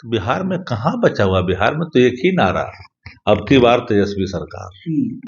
बिहार में कहाँ बचा हुआ? बिहार में तो एक ही नारा, अब की बार तेजस्वी सरकार।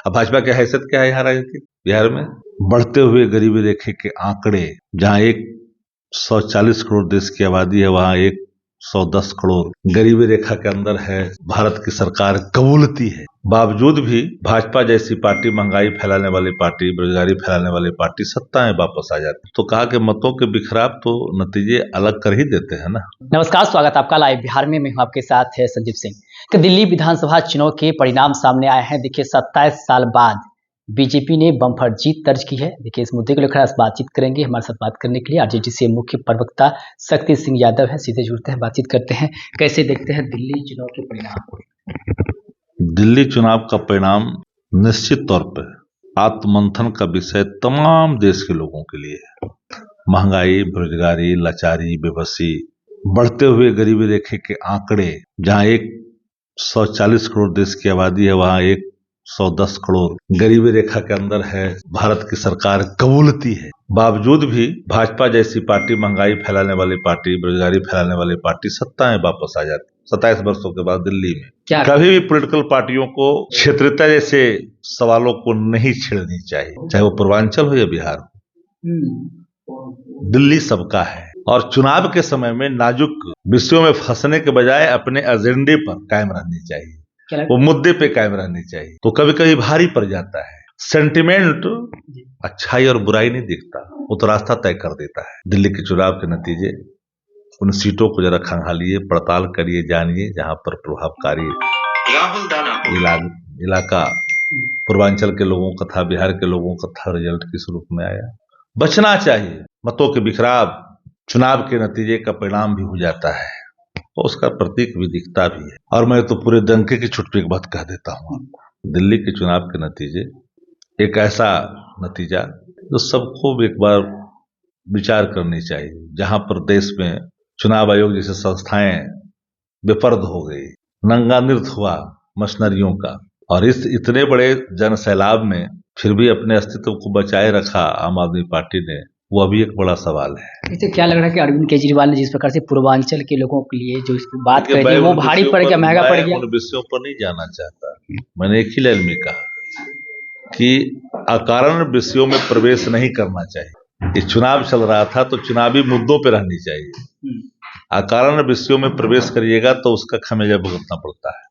अब भाजपा की हैसियत क्या है यहाँ राजनीति बिहार में? बढ़ते हुए गरीबी रेखे के आंकड़े, जहाँ 140 करोड़ देश की आबादी है, वहाँ 110 करोड़ गरीबी रेखा के अंदर है। भारत की सरकार कबूलती है, बावजूद भी भाजपा जैसी पार्टी, महंगाई फैलाने वाली पार्टी, बेरोजगारी फैलाने वाली पार्टी सत्ता में वापस आ जाती। तो कहा कि मतों के बिखराव तो नतीजे अलग कर ही देते हैं ना। नमस्कार, स्वागत आपका लाइव बिहार में। मैं हूं आपके साथ है संजीव सिंह। कि दिल्ली विधानसभा चुनाव के परिणाम सामने आए हैं। देखिए 27 साल बाद बीजेपी ने बम्पर जीत दर्ज की है। देखिए इस मुद्दे को लेकर आज बातचीत करेंगे। हमारे साथ बात करने के लिए आरजेडी से मुख्य प्रवक्ता शक्ति सिंह यादव है। सीधे जुड़ते हैं, बातचीत करते हैं। कैसे देखते हैं दिल्ली चुनाव के परिणाम? दिल्ली चुनाव का परिणाम निश्चित तौर पर आत्ममंथन का विषय तमाम देश के लोगों के लिए है। महंगाई, बेरोजगारी, लाचारी, बेबसी, बढ़ते हुए गरीबी रेखे के आंकड़े, जहां 140 करोड़ देश की आबादी है, वहां 110 करोड़ गरीबी रेखा के अंदर है। भारत की सरकार कबूलती है, बावजूद भी भाजपा जैसी पार्टी, महंगाई फैलाने वाली पार्टी, बेरोजगारी फैलाने वाली पार्टी सत्ता में वापस आ जाती। 27 वर्षों के बाद दिल्ली में कभी भी पॉलिटिकल पार्टियों को क्षेत्रीयता जैसे सवालों को नहीं छेड़नी चाहिए, चाहे वो पूर्वांचल हो या बिहार हो। दिल्ली सबका है और चुनाव के समय में नाजुक विषयों में फंसने के बजाय अपने एजेंडे पर कायम रहनी चाहिए, वो मुद्दे पे कायम रहनी चाहिए। तो कभी कभी भारी पड़ जाता है। सेंटिमेंट अच्छाई और बुराई नहीं दिखता, वो तो रास्ता तय कर देता है। दिल्ली के चुनाव के नतीजे, उन सीटों को जरा खंगालिए, पड़ताल करिए, जानिए जहां पर प्रभावकारी इलाका पूर्वांचल के लोगों का था, बिहार के लोगों का था, रिजल्ट किस रूप में आया। बचना चाहिए मतों के बिखराव। चुनाव के नतीजे का परिणाम भी हो जाता है और उसका प्रतीक भी दिखता भी है। और मैं तो पूरे डंके की चुटकी एक बात कह देता हूँ, दिल्ली के चुनाव के नतीजे एक ऐसा नतीजा जो सबको एक बार विचार करनी चाहिए। जहां पर देश में चुनाव आयोग जैसे संस्थाएं बेपर्द हो गई, नंगा नृत्य हुआ मशीनरियों का, और इस इतने बड़े जन सैलाब में फिर भी अपने अस्तित्व को बचाए रखा आम आदमी पार्टी ने, वो अभी एक बड़ा सवाल है। इससे क्या लग रहा है कि अरविंद केजरीवाल ने जिस प्रकार से पूर्वांचल के लोगों के लिए जो इसकी बात कही थी, वो भारी पड़ गया, महंगा पड़ गया। उन विषयों पर नहीं जाना चाहता। मैंने एक ही लाइन में कहा कि अकारण विषयों में प्रवेश नहीं करना चाहिए। ये चुनाव चल रहा था तो चुनावी मुद्दों पर रहनी चाहिए। अकारण विषयों में प्रवेश करिएगा तो उसका खमियाजा भुगतना पड़ता है।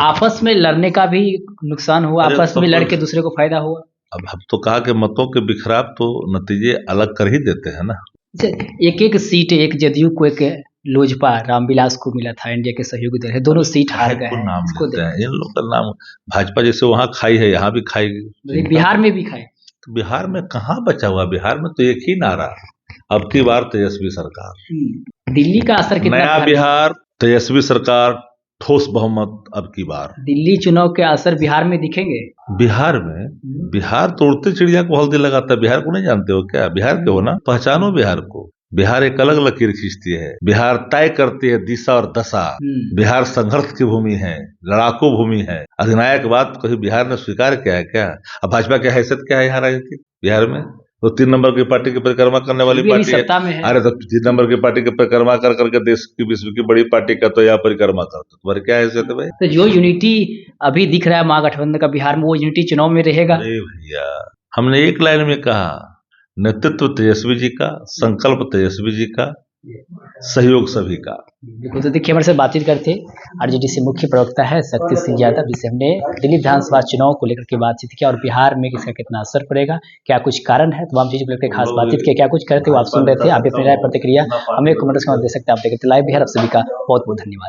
आपस में लड़ने का भी नुकसान हुआ, आपस में लड़के दूसरे को फायदा हुआ। अब हम तो कहा कि मतों के बिखराव तो नतीजे अलग कर ही देते हैं ना। एक एक सीट, एक जदयू को, एक लोजपा रामविलास को मिला था, इंडिया के सहयोगी दल है, दोनों सीट हार गए हैं। नाम लेते हैं इन लोग का नाम। भाजपा जैसे वहां खाई है, यहाँ भी खाएगी, बिहार में भी खाए। तो बिहार में कहाँ बचा हुआ? बिहार में तो एक ही नारा, अब की बार तेजस्वी सरकार। दिल्ली का असर कितना? नया बिहार, तेजस्वी सरकार, ठोस बहुमत अब की बार। दिल्ली चुनाव के असर बिहार में दिखेंगे? बिहार में, बिहार तो उड़ती चिड़िया को हल्दी लगाता है। बिहार को नहीं जानते हो क्या? बिहार के हो ना, पहचानो बिहार को। बिहार एक अलग लकीर खींचती है। बिहार तय करती है दिशा और दशा। बिहार संघर्ष की भूमि है, लड़ाकू भूमि है। अधिनायक बात कभी बिहार ने स्वीकार किया है क्या? अब भाजपा की हैसियत क्या है यहाँ राजनीति बिहार में? तो 3 नंबर की पार्टी की परिक्रमा करने वाली पार्टी है। अरे तो 3 नंबर की पार्टी की परिक्रमा कर करके देश की विश्व की बड़ी पार्टी का तो यहाँ परिक्रमा करते, तुम्हारे क्या हैसियत है भाई? तो जो यूनिटी अभी दिख रहा है महागठबंधन का बिहार में, वो यूनिटी चुनाव में रहेगा? अरे भैया, हमने एक लाइन में कहा, नेतृत्व तेजस्वी जी का, संकल्प तेजस्वी जी का, सहयोग सभी का। बिल्कुल। तो देखिए हमारे से बातचीत करते आरजेडी से मुख्य प्रवक्ता है शक्ति सिंह यादव, जिससे हमने दिल्ली विधानसभा चुनाव को लेकर के बातचीत किया और बिहार में इसका कितना असर पड़ेगा, क्या कुछ कारण है, तमाम चीजों को लेकर खास बातचीत किया। क्या कुछ करते हो आप सुन रहे थे, आप अपनी राय प्रतिक्रिया हमें कमेंट्स में दे सकते हैं। आप देखते लाइव बिहार, आप सभी का बहुत बहुत धन्यवाद।